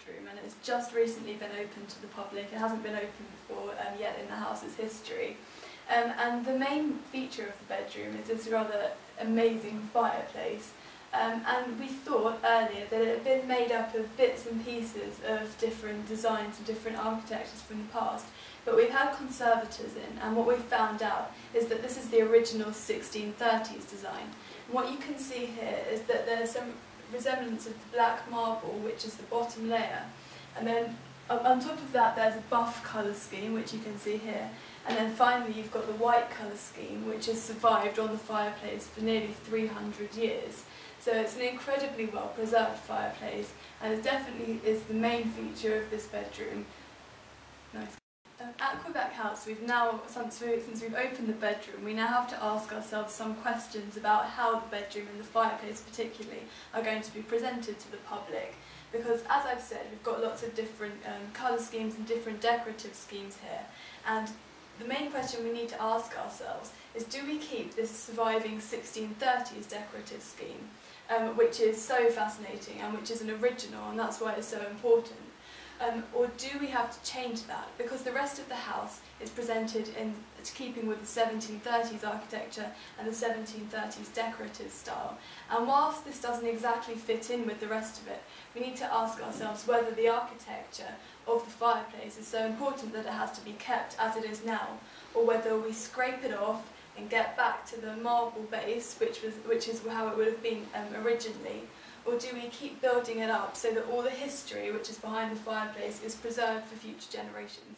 bedroom, and it's just recently been opened to the public. It hasn't been opened before yet in the house's history. And the main feature of the bedroom is this rather amazing fireplace. And we thought earlier that it had been made up of bits and pieces of different designs and different architectures from the past, but we've had conservators in, and what we've found out is that this is the original 1630s design. And what you can see here is that there's some resemblance of the black marble, which is the bottom layer, and then on top of that there's a buff colour scheme, which you can see here, and then finally you've got the white colour scheme, which has survived on the fireplace for nearly 300 years. So it's an incredibly well preserved fireplace, and it definitely is the main feature of this bedroom. Nice. At Quebec House, we've now, since we've opened the bedroom, we now have to ask ourselves some questions about how the bedroom and the fireplace particularly are going to be presented to the public. Because, as I've said, we've got lots of different colour schemes and different decorative schemes here, and the main question we need to ask ourselves is, do we keep this surviving 1630s decorative scheme, which is so fascinating and which is an original, and that's why it's so important? Or do we have to change that? Because the rest of the house is presented in keeping with the 1730s architecture and the 1730s decorative style. And whilst this doesn't exactly fit in with the rest of it, we need to ask ourselves whether the architecture of the fireplace is so important that it has to be kept as it is now, or whether we scrape it off and get back to the marble base, which is how it would have been originally. Or do we keep building it up so that all the history which is behind the fireplace is preserved for future generations?